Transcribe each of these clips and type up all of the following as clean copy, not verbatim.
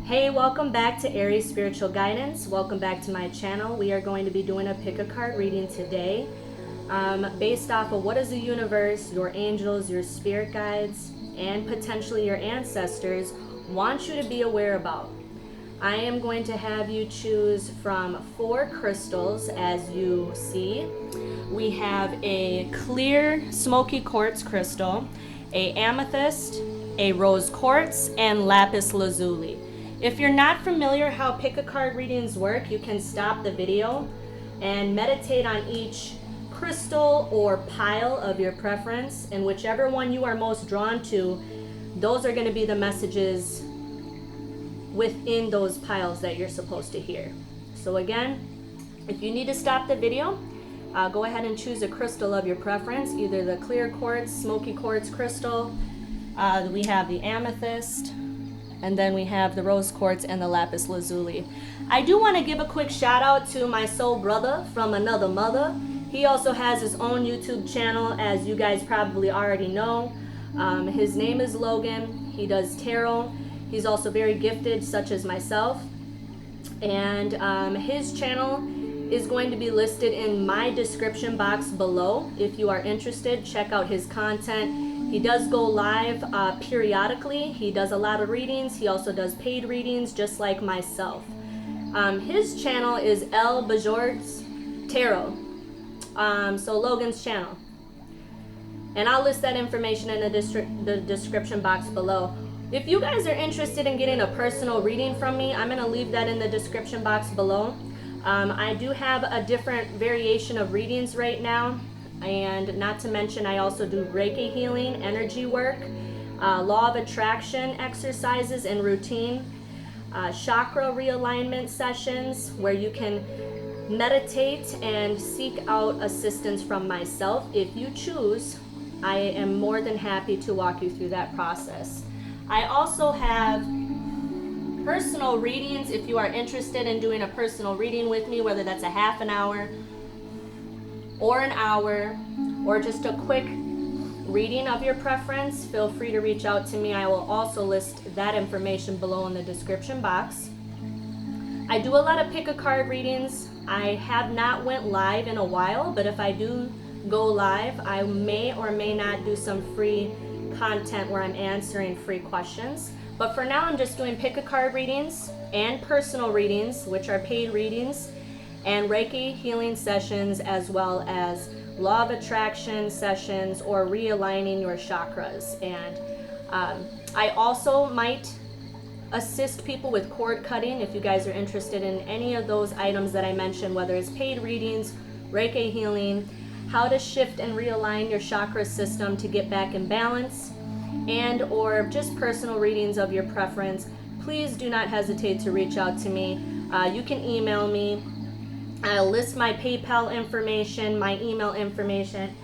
Hey, welcome back to Aries Spiritual Guidance. Welcome back to my channel. We are going to be doing a pick a card reading today based off of what is the universe, your angels, your spirit guides, and potentially your ancestors want you to be aware about. I am going to have you choose from 4 crystals as you see. We have a clear smoky quartz crystal, a amethyst, a rose quartz, and lapis lazuli. If you're not familiar how pick a card readings work, you can stop the video and meditate on each crystal or pile of your preference, and whichever one you are most drawn to, those are going to be the messages within those piles that you're supposed to hear. So again, if you need to stop the video, go ahead and choose a crystal of your preference, either the clear quartz, smoky quartz crystal, we have the amethyst, and then we have the rose quartz and the lapis lazuli. I do want to give a quick shout out to my soul brother from another mother. He also has his own YouTube channel, as you guys probably already know. His name is Logan. He does tarot. He's also very gifted, such as myself. And his channel is going to be listed in my description box below. If you are interested, check out his content. He does go live periodically. He does a lot of readings. He also does paid readings, just like myself. His channel is El Bajort's Tarot. So Logan's channel. And I'll list that information in the description box below. If you guys are interested in getting a personal reading from me, I'm going to leave that in the description box below. I do have a different variation of readings right now. And not to mention, I also do Reiki Healing, energy work, law of attraction exercises and routine, Chakra Alignment Sessions, where you can meditate and seek out assistance from myself. If you choose, I am more than happy to walk you through that process. I also have personal readings if you are interested in doing a personal reading with me, whether that's a half an hour or an hour, or just a quick reading of your preference. Feel free to reach out to me. I will also list that information below in the description box. I do a lot of pick a card readings. I have not went live in a while, but if I do go live, I may or may not do some free content where I'm answering free questions. But for now, I'm just doing pick a card readings and personal readings, which are paid readings, and Reiki healing sessions, as well as law of attraction sessions or realigning your chakras. And I also might assist people with cord cutting if you guys are interested in any of those items that I mentioned, whether it's paid readings, Reiki healing, how to shift and realign your chakra system to get back in balance, and or just personal readings of your preference. Please do not hesitate to reach out to me. You can email me. I'll list my PayPal information, my email information,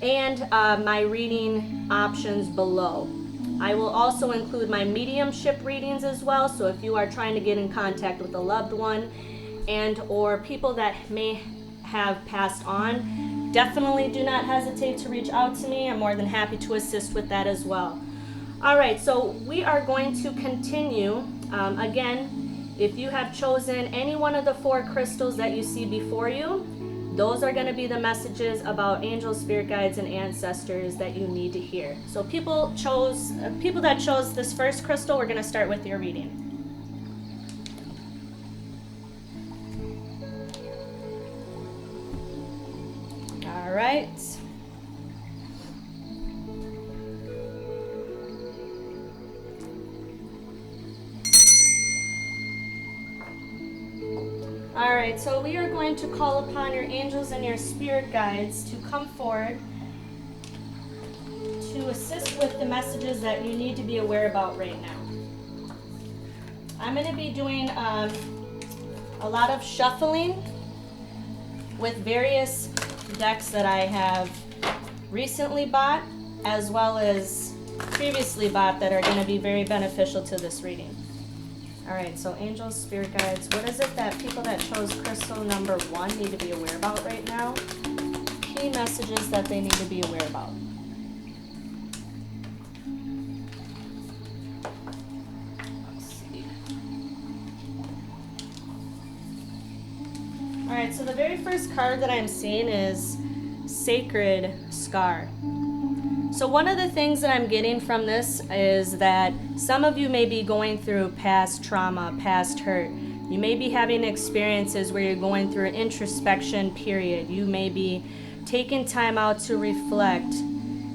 and my reading options below. I will also include my mediumship readings as well, so if you are trying to get in contact with a loved one and or people that may have passed on, definitely do not hesitate to reach out to me. I'm more than happy to assist with that as well. All right, so we are going to continue. Again, if you have chosen any one of the 4 crystals that you see before you, those are going to be the messages about angels, spirit guides, and ancestors that you need to hear. So people that chose this first crystal, we're going to start with your reading. All right. All right, so we are going to call upon your angels and your spirit guides to come forward to assist with the messages that you need to be aware about right now. I'm going to be doing a lot of shuffling with various decks that I have recently bought, as well as previously bought, that are going to be very beneficial to this reading. All right, so angels, spirit guides, what is it that people that chose crystal number 1 need to be aware about right now? Key messages that they need to be aware about. Let's see. All right, so the very first card that I'm seeing is Sacred Scar. So one of the things that I'm getting from this is that some of you may be going through past trauma, past hurt. You may be having experiences where you're going through an introspection period. You may be taking time out to reflect,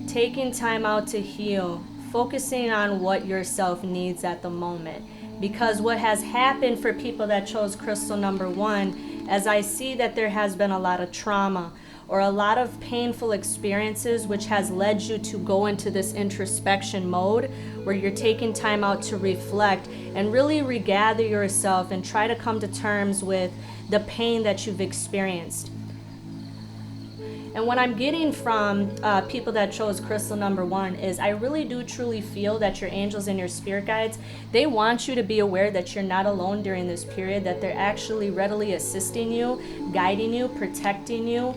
taking time out to heal, focusing on what yourself needs at the moment. Because what has happened for people that chose crystal number 1, as I see that there has been a lot of trauma or a lot of painful experiences which has led you to go into this introspection mode where you're taking time out to reflect and really regather yourself and try to come to terms with the pain that you've experienced. And what I'm getting from people that chose crystal number 1 is I really do truly feel that your angels and your spirit guides, they want you to be aware that you're not alone during this period, that they're actually readily assisting you, guiding you, protecting you.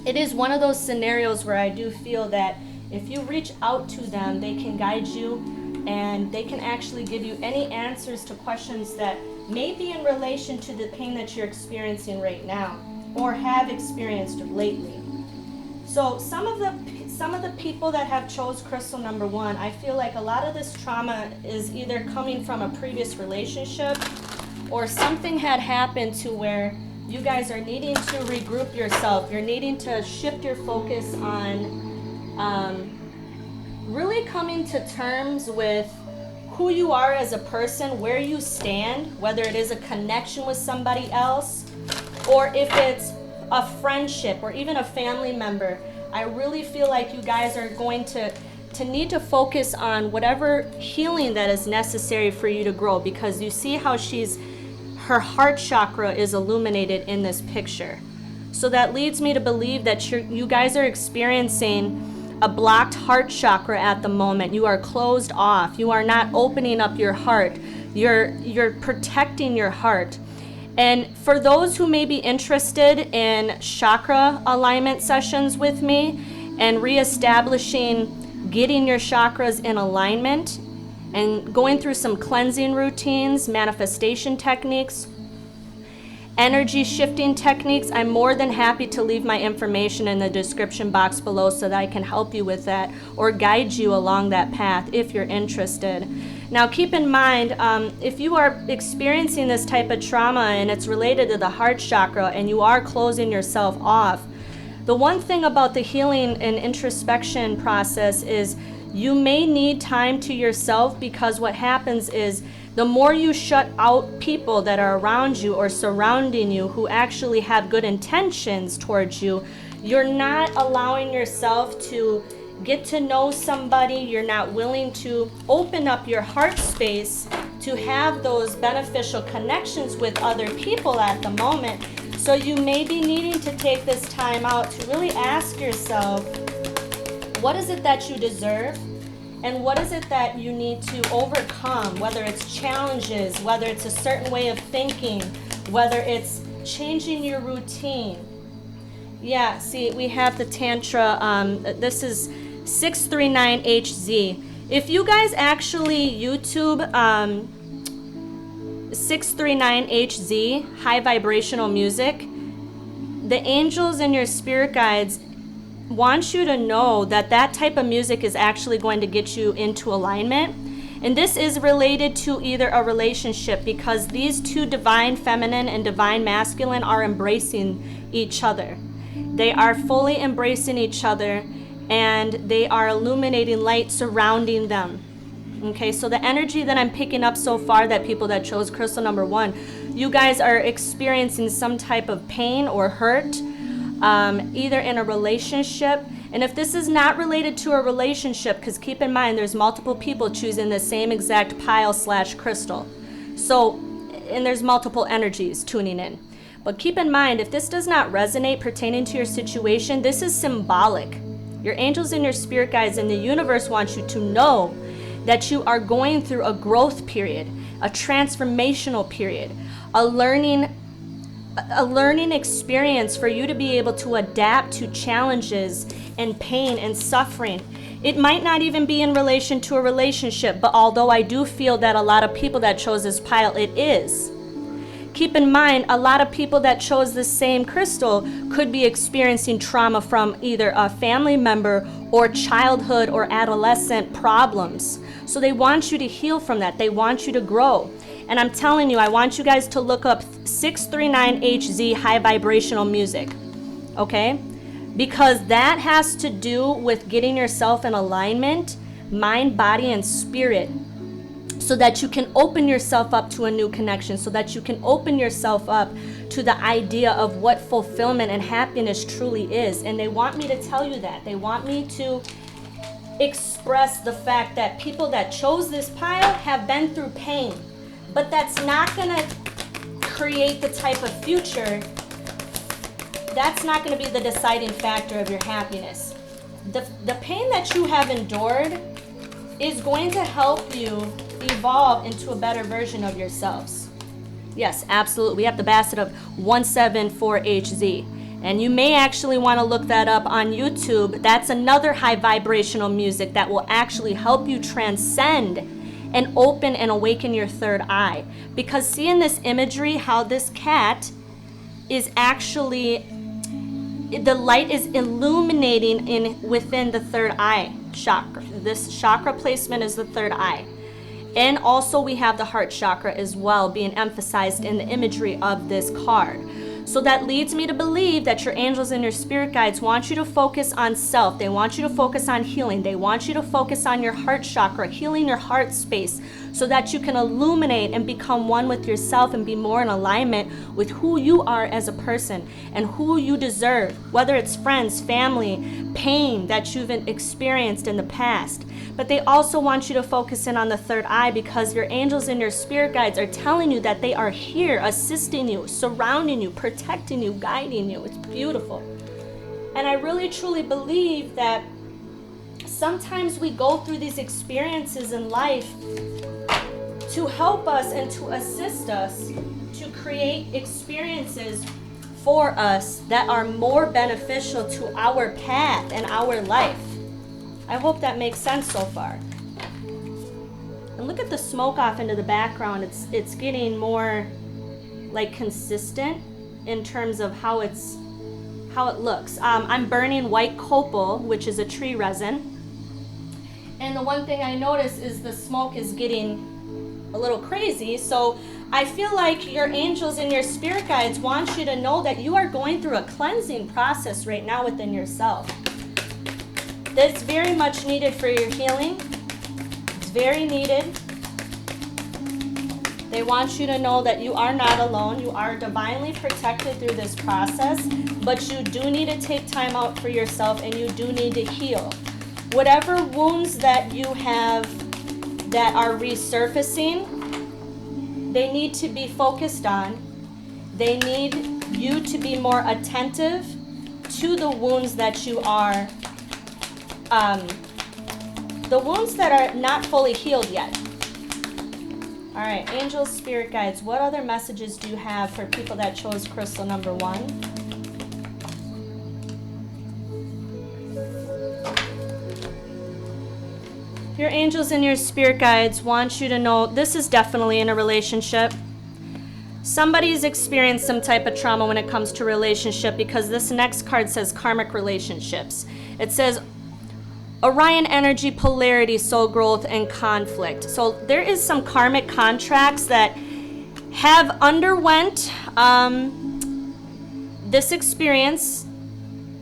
It is one of those scenarios where I do feel that if you reach out to them, they can guide you and they can actually give you any answers to questions that may be in relation to the pain that you're experiencing right now or have experienced lately. So some of the people that have chose crystal number 1, I feel like a lot of this trauma is either coming from a previous relationship or something had happened to where you guys are needing to regroup yourself. You're needing to shift your focus on really coming to terms with who you are as a person, where you stand, whether it is a connection with somebody else, or if it's a friendship or even a family member. I really feel like you guys are going to need to focus on whatever healing that is necessary for you to grow, because you see how her heart chakra is illuminated in this picture. So that leads me to believe that you guys are experiencing a blocked heart chakra at the moment. You are closed off. You are not opening up your heart. You're protecting your heart. And for those who may be interested in chakra alignment sessions with me and reestablishing, getting your chakras in alignment and going through some cleansing routines, manifestation techniques, energy shifting techniques, I'm more than happy to leave my information in the description box below so that I can help you with that or guide you along that path if you're interested. Now keep in mind, if you are experiencing this type of trauma and it's related to the heart chakra and you are closing yourself off, the one thing about the healing and introspection process is you may need time to yourself, because what happens is the more you shut out people that are around you or surrounding you who actually have good intentions towards you, you're not allowing yourself to get to know somebody. You're not willing to open up your heart space to have those beneficial connections with other people at the moment. So you may be needing to take this time out to really ask yourself, what is it that you deserve? And what is it that you need to overcome, whether it's challenges, whether it's a certain way of thinking, whether it's changing your routine. Yeah, see, we have the Tantra, this is 639HZ. If you guys actually YouTube 639HZ, high vibrational music, the angels and your spirit guides want you to know that that type of music is actually going to get you into alignment. And this is related to either a relationship, because these two, divine feminine and divine masculine, are embracing each other. They are fully embracing each other, and they are illuminating light surrounding them. Okay, so the energy that I'm picking up so far, that people that chose crystal number 1, you guys are experiencing some type of pain or hurt, either in a relationship. And if this is not related to a relationship, because keep in mind there's multiple people choosing the same exact pile/crystal, so, and there's multiple energies tuning in. But keep in mind, if this does not resonate pertaining to your situation, this is symbolic. Your angels and your spirit guides in the universe want you to know that you are going through a growth period, a transformational period, a learning experience for you to be able to adapt to challenges and pain and suffering. It might not even be in relation to a relationship, but although I do feel that a lot of people that chose this pile, it is. Keep in mind, a lot of people that chose the same crystal could be experiencing trauma from either a family member or childhood or adolescent problems. So they want you to heal from that. They want you to grow. And I'm telling you, I want you guys to look up 639HZ high vibrational music, okay? Because that has to do with getting yourself in alignment, mind, body, and spirit, so that you can open yourself up to a new connection, so that you can open yourself up to the idea of what fulfillment and happiness truly is. And they want me to tell you that. They want me to express the fact that people that chose this pile have been through pain. But that's not going to create the type of future. That's not going to be the deciding factor of your happiness. The pain that you have endured is going to help you evolve into a better version of yourselves. Yes, absolutely. We have the basket of 174HZ. And you may actually want to look that up on YouTube. That's another high vibrational music that will actually help you transcend and open and awaken your third eye. Because see in this imagery how this cat is actually, the light is illuminating within the third eye chakra. This chakra placement is the third eye. And also we have the heart chakra as well being emphasized in the imagery of this card. So that leads me to believe that your angels and your spirit guides want you to focus on self. They want you to focus on healing. They want you to focus on your heart chakra, healing your heart space, so that you can illuminate and become one with yourself and be more in alignment with who you are as a person and who you deserve, whether it's friends, family, pain that you've experienced in the past. But they also want you to focus in on the third eye, because your angels and your spirit guides are telling you that they are here assisting you, surrounding you, protecting you, guiding you. It's beautiful. And I really truly believe that sometimes we go through these experiences in life to help us and to assist us to create experiences for us that are more beneficial to our path and our life. I hope that makes sense so far. And look at the smoke off into the background. It's getting more like consistent in terms of how it looks. I'm burning white copal, which is a tree resin. And the one thing I notice is the smoke is getting a little crazy. So I feel like your angels and your spirit guides want you to know that you are going through a cleansing process right now within yourself. That's very much needed for your healing. It's very needed. They want you to know that you are not alone. You are divinely protected through this process, but you do need to take time out for yourself, and you do need to heal. Whatever wounds that you have that are resurfacing, they need to be focused on. They need you to be more attentive to the wounds that you are the wounds that are not fully healed yet. All right, angels, spirit guides, what other messages do you have for people that chose crystal number 1? Your angels and your spirit guides want you to know this is definitely in a relationship. Somebody's experienced some type of trauma when it comes to relationship, because this next card says karmic relationships. It says Orion energy, polarity, soul growth, and conflict. So there is some karmic contracts that have underwent this experience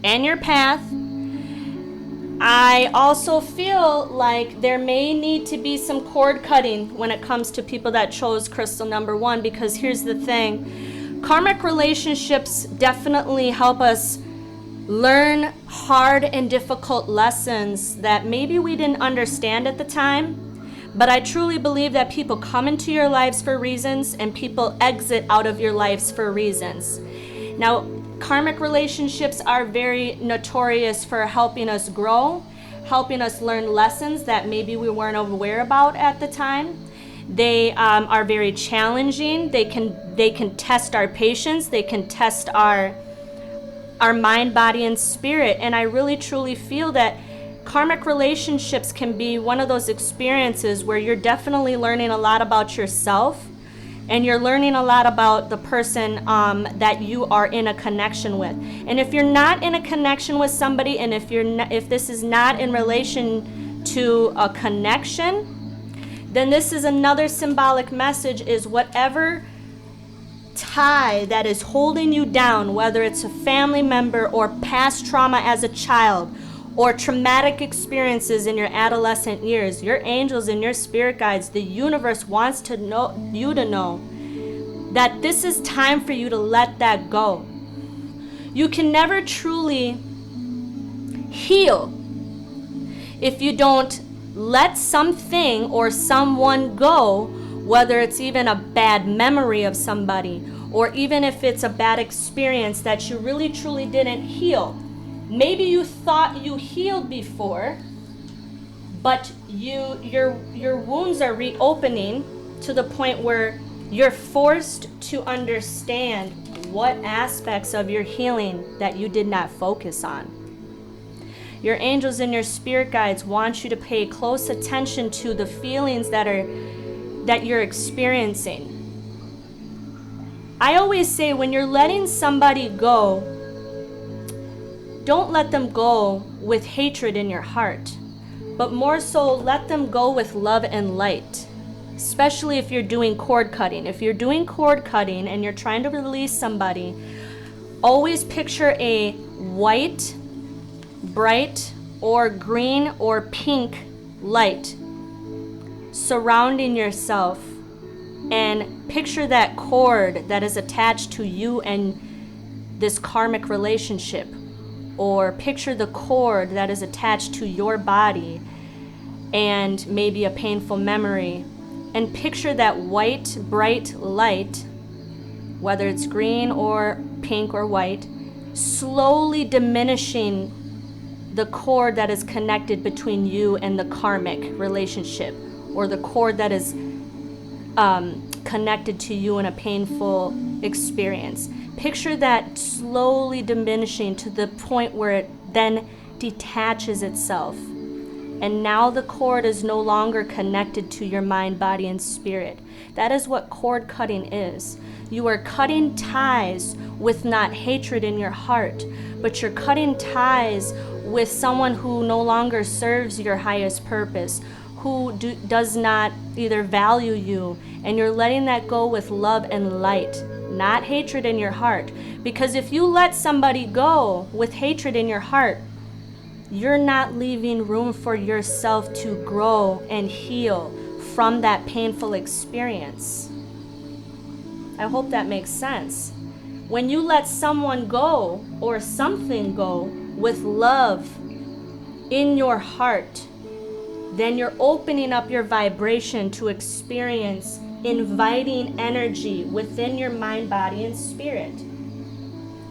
and your path. I also feel like there may need to be some cord cutting when it comes to people that chose crystal number 1, because here's the thing. Karmic relationships definitely help us learn hard and difficult lessons that maybe we didn't understand at the time. But I truly believe that people come into your lives for reasons, and people exit out of your lives for reasons. Now, karmic relationships are very notorious for helping us grow, helping us learn lessons that maybe we weren't aware about at the time. They are very challenging. They can test our patience. They can test our mind, body, and spirit. And I really truly feel that karmic relationships can be one of those experiences where you're definitely learning a lot about yourself, and you're learning a lot about the person that you are in a connection with. And if you're not in a connection with somebody, and if this is not in relation to a connection, then this is another symbolic message, is whatever tie that is holding you down, whether it's a family member or past trauma as a child, or traumatic experiences in your adolescent years, your angels and your spirit guides, the universe wants to know that this is time for you to let that go. You can never truly heal if you don't let something or someone go, whether it's even a bad memory of somebody, or even if it's a bad experience that you really truly didn't heal. Maybe you thought you healed before, but your wounds are reopening to the point where you're forced to understand what aspects of your healing that you did not focus on. Your angels and your spirit guides want you to pay close attention to the feelings that you're experiencing. I always say, when you're letting somebody go, don't let them go with hatred in your heart, but more so let them go with love and light, especially if you're doing cord cutting. If you're doing cord cutting and you're trying to release somebody, always picture a white, bright, or green or pink light surrounding yourself, and picture that cord that is attached to you and this karmic relationship. Or picture the cord that is attached to your body and maybe a painful memory. And picture that white, bright light, whether it's green or pink or white, slowly diminishing the cord that is connected between you and the karmic relationship, or the cord that is connected to you in a painful experience. Picture that slowly diminishing to the point where it then detaches itself. And now the cord is no longer connected to your mind, body, and spirit. That is what cord cutting is. You are cutting ties with not hatred in your heart, but you're cutting ties with someone who no longer serves your highest purpose, who does not either value you, and you're letting that go with love and light, not hatred in your heart. Because if you let somebody go with hatred in your heart, you're not leaving room for yourself to grow and heal from that painful experience. I hope that makes sense. When you let someone go or something go with love in your heart, then you're opening up your vibration to experience inviting energy within your mind, body, and spirit.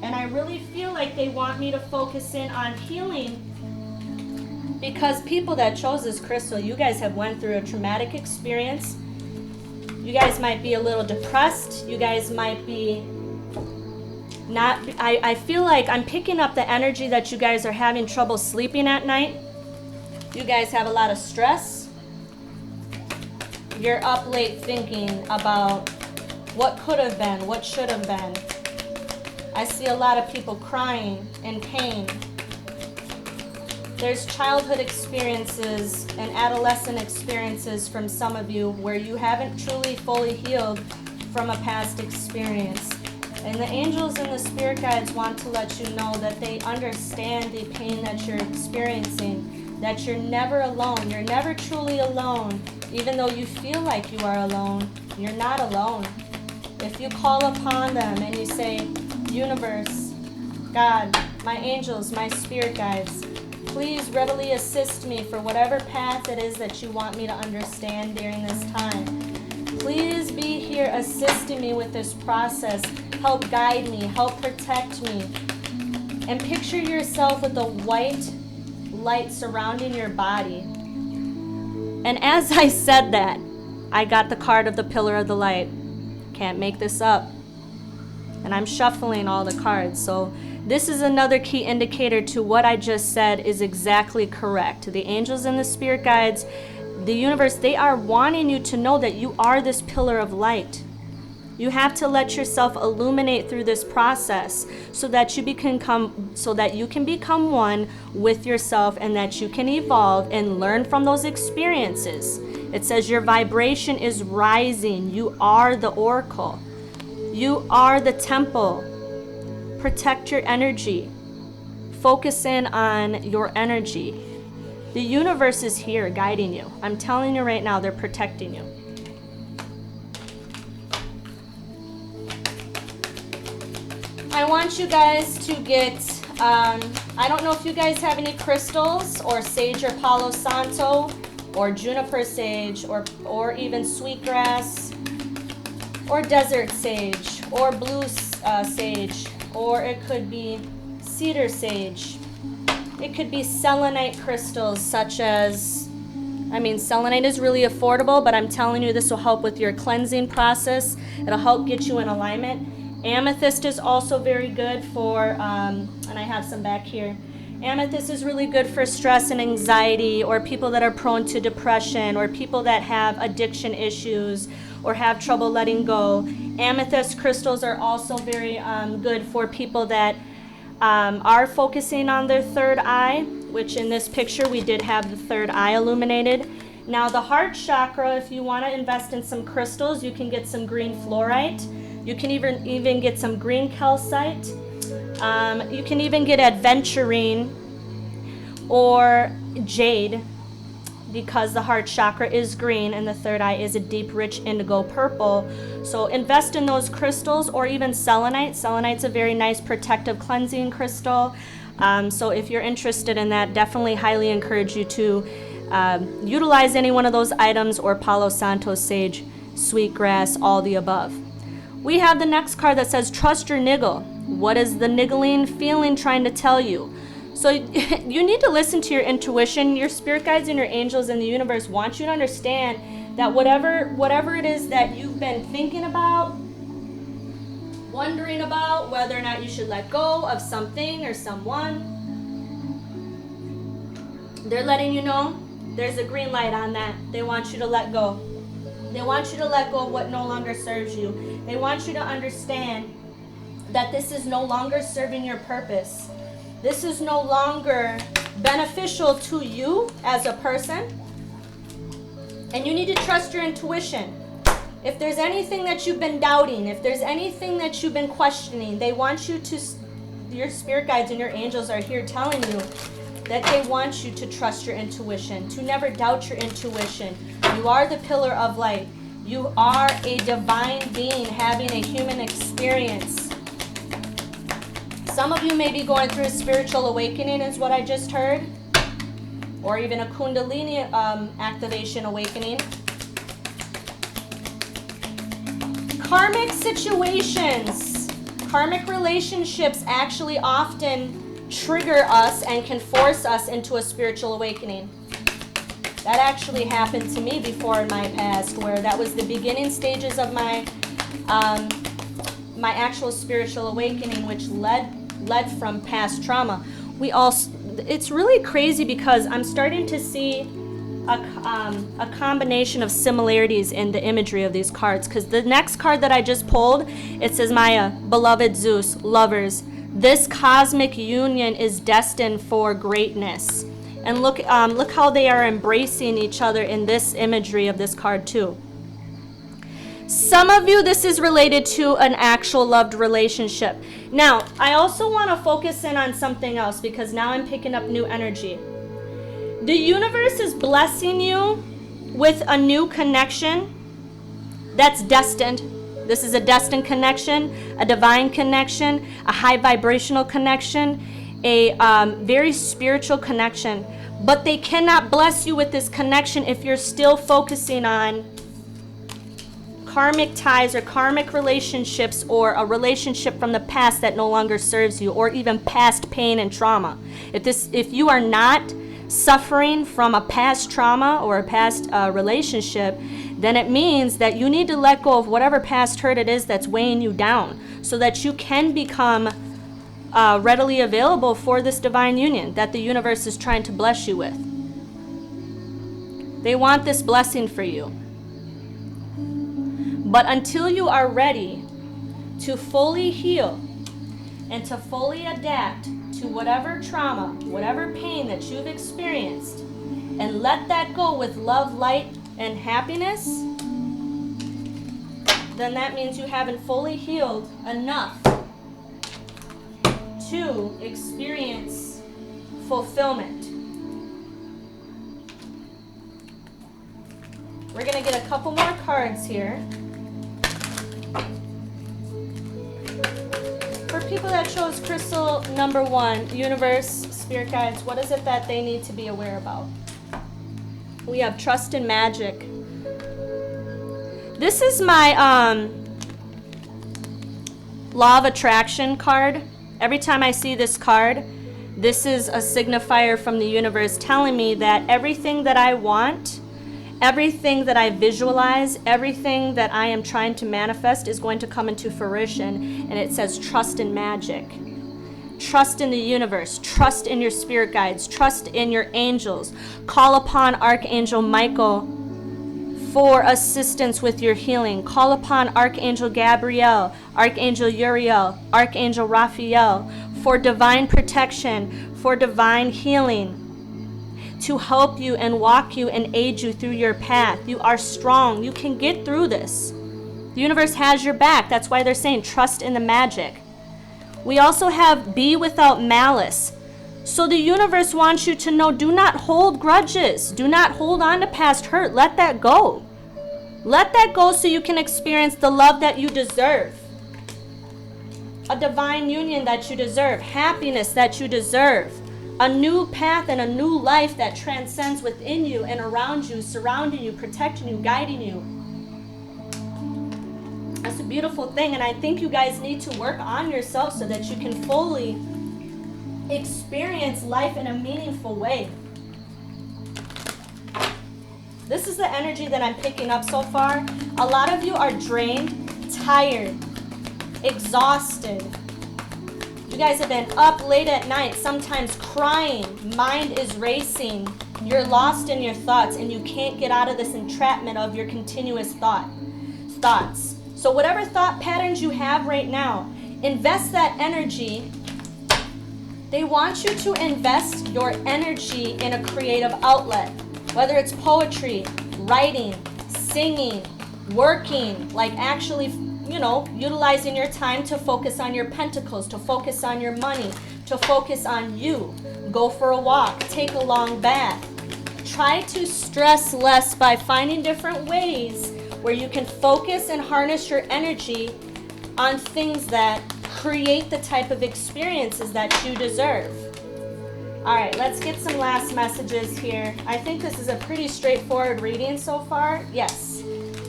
And I really feel like they want me to focus in on healing, because people that chose this crystal, you guys have went through a traumatic experience. You guys might be a little depressed. You guys might be not, I feel like I'm picking up the energy that you guys are having trouble sleeping at night. You guys have a lot of stress. You're up late thinking about what could have been, what should have been. I see a lot of people crying in pain. There's childhood experiences and adolescent experiences from some of you where you haven't truly fully healed from a past experience. And the angels and the spirit guides want to let you know that they understand the pain that you're experiencing, that you're never alone. You're never truly alone. Even though you feel like you are alone, you're not alone. If you call upon them and you say, universe, God, my angels, my spirit guides, please readily assist me for whatever path it is that you want me to understand during this time. Please be here assisting me with this process. Help guide me, help protect me. And picture yourself with a white light surrounding your body. And as I said that, I got the card of the Pillar of the Light. Can't make this up. And I'm shuffling all the cards. So this is another key indicator to what I just said is exactly correct. The angels and the spirit guides, the universe, they are wanting you to know that you are this pillar of light. You have to let yourself illuminate through this process so that you can become one with yourself, and that you can evolve and learn from those experiences. It says your vibration is rising. You are the oracle. You are the temple. Protect your energy. Focus in on your energy. The universe is here guiding you. I'm telling you right now, they're protecting you. I want you guys to get, I don't know if you guys have any crystals or sage or Palo Santo or juniper sage or even sweetgrass or desert sage or blue sage, or it could be cedar sage. It could be selenite crystals such as, selenite is really affordable, but I'm telling you, this will help with your cleansing process. It'll help get you in alignment. Amethyst is also very good for, and I have some back here. Amethyst is really good for stress and anxiety, or people that are prone to depression, or people that have addiction issues or have trouble letting go. Amethyst crystals are also very good for people that are focusing on their third eye, which in this picture we did have the third eye illuminated. Now the heart chakra, if you want to invest in some crystals, you can get some green fluorite. You can even get some green calcite. You can even get aventurine or jade, because the heart chakra is green and the third eye is a deep, rich indigo purple. So invest in those crystals, or even selenite. Selenite's a very nice protective cleansing crystal. So if you're interested in that, definitely highly encourage you to utilize any one of those items, or Palo Santo, sage, sweetgrass, all the above. We have the next card that says, trust your niggle. What is the niggling feeling trying to tell you? So you need to listen to your intuition. Your spirit guides and your angels in the universe want you to understand that whatever it is that you've been thinking about, wondering about, whether or not you should let go of something or someone, they're letting you know there's a green light on that. They want you to let go. They want you to let go of what no longer serves you. They want you to understand that this is no longer serving your purpose. This is no longer beneficial to you as a person. And you need to trust your intuition. If there's anything that you've been doubting, if there's anything that you've been questioning, they want you to, your spirit guides and your angels are here telling you that they want you to trust your intuition, to never doubt your intuition. You are the pillar of light. You are a divine being having a human experience. Some of you may be going through a spiritual awakening, is what I just heard, or even a Kundalini activation awakening. Karmic situations, karmic relationships actually often trigger us and can force us into a spiritual awakening. That actually happened to me before in my past, where that was the beginning stages of my my actual spiritual awakening, which led from past trauma. It's really crazy because I'm starting to see a combination of similarities in the imagery of these cards. Because the next card that I just pulled, it says, Maya, beloved Zeus, lovers, this cosmic union is destined for greatness. And look how they are embracing each other in this imagery of this card too. Some of you, this is related to an actual loved relationship. Now, I also want to focus in on something else, because now I'm picking up new energy. The universe is blessing you with a new connection that's destined. This is a destined connection, a divine connection, a high vibrational connection, a very spiritual connection. But they cannot bless you with this connection if you're still focusing on karmic ties or karmic relationships, or a relationship from the past that no longer serves you, or even past pain and trauma. If you are not suffering from a past trauma or a past relationship, then it means that you need to let go of whatever past hurt it is that's weighing you down, so that you can become readily available for this divine union that the universe is trying to bless you with. They want this blessing for you. But until you are ready to fully heal and to fully adapt to whatever trauma, whatever pain that you've experienced, and let that go with love, light, and happiness, then that means you haven't fully healed enough to experience fulfillment. We're going to get a couple more cards here. For people that chose crystal number 1, universe, spirit guides, what is it that they need to be aware about? We have trust and magic. This is my law of attraction card. Every time I see this card, this is a signifier from the universe telling me that everything that I want, everything that I visualize, everything that I am trying to manifest is going to come into fruition. And it says trust in magic. Trust in the universe. Trust in your spirit guides. Trust in your angels. Call upon Archangel Michael for assistance with your healing. Call upon Archangel Gabriel, Archangel Uriel, Archangel Raphael for divine protection, for divine healing, to help you and walk you and aid you through your path. You are strong. You can get through this. The universe has your back. That's why they're saying trust in the magic. We also have be without malice. So the universe wants you to know, do not hold grudges. Do not hold on to past hurt. Let that go. Let that go so you can experience the love that you deserve. A divine union that you deserve. Happiness that you deserve. A new path and a new life that transcends within you and around you, surrounding you, protecting you, guiding you. That's a beautiful thing, and I think you guys need to work on yourself so that you can fully experience life in a meaningful way. This is the energy that I'm picking up so far. A lot of you are drained, tired, exhausted. You guys have been up late at night, sometimes crying. Mind is racing. You're lost in your thoughts, and you can't get out of this entrapment of your continuous thoughts. So whatever thought patterns you have right now, invest that energy. They want you to invest your energy in a creative outlet, whether it's poetry, writing, singing, working, like actually, utilizing your time to focus on your pentacles, to focus on your money, to focus on you. Go for a walk, take a long bath. Try to stress less by finding different ways where you can focus and harness your energy on things that create the type of experiences that you deserve. All right, let's get some last messages here. I think this is a pretty straightforward reading so far. Yes,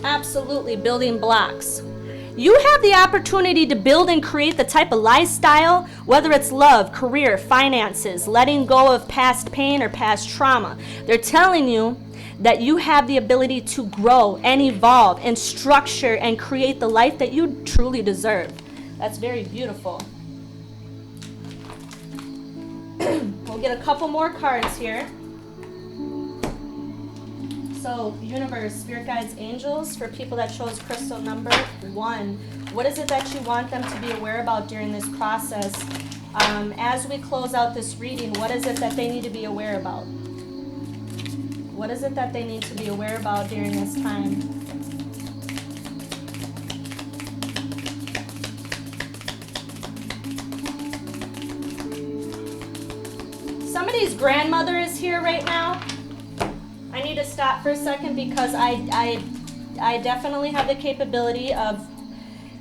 absolutely, building blocks. You have the opportunity to build and create the type of lifestyle, whether it's love, career, finances, letting go of past pain or past trauma. They're telling you that you have the ability to grow and evolve and structure and create the life that you truly deserve. That's very beautiful. We'll get a couple more cards here. So, universe, spirit guides, angels, for people that chose crystal number 1. What is it that you want them to be aware about during this process? As we close out this reading, what is it that they need to be aware about? What is it that they need to be aware about during this time? Somebody's grandmother is here right now. I need to stop for a second because I definitely have the capability of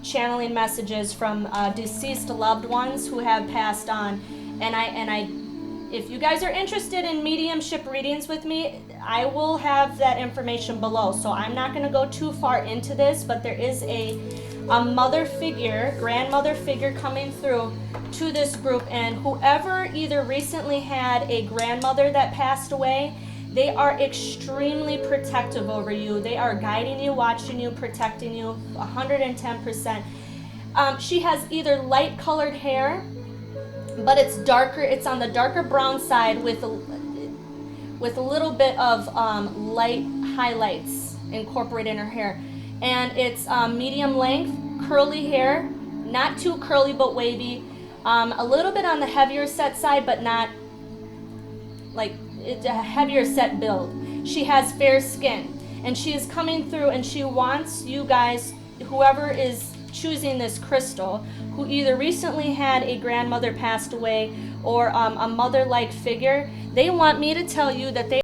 channeling messages from deceased loved ones who have passed on. And if you guys are interested in mediumship readings with me, I will have that information below. So I'm not going to go too far into this, but there is a mother figure, grandmother figure coming through to this group. And whoever either recently had a grandmother that passed away, they are extremely protective over you. They are guiding you, watching you, protecting you 110%. She has either light colored hair, but it's darker. It's on the darker brown side with a little bit of light highlights incorporated in her hair. and it's medium length, curly hair, not too curly but wavy, a little bit on the heavier set side, but not like it's a heavier set build. She has fair skin, and she is coming through, and she wants you guys, whoever is choosing this crystal, who either recently had a grandmother passed away or a mother-like figure, they want me to tell you that they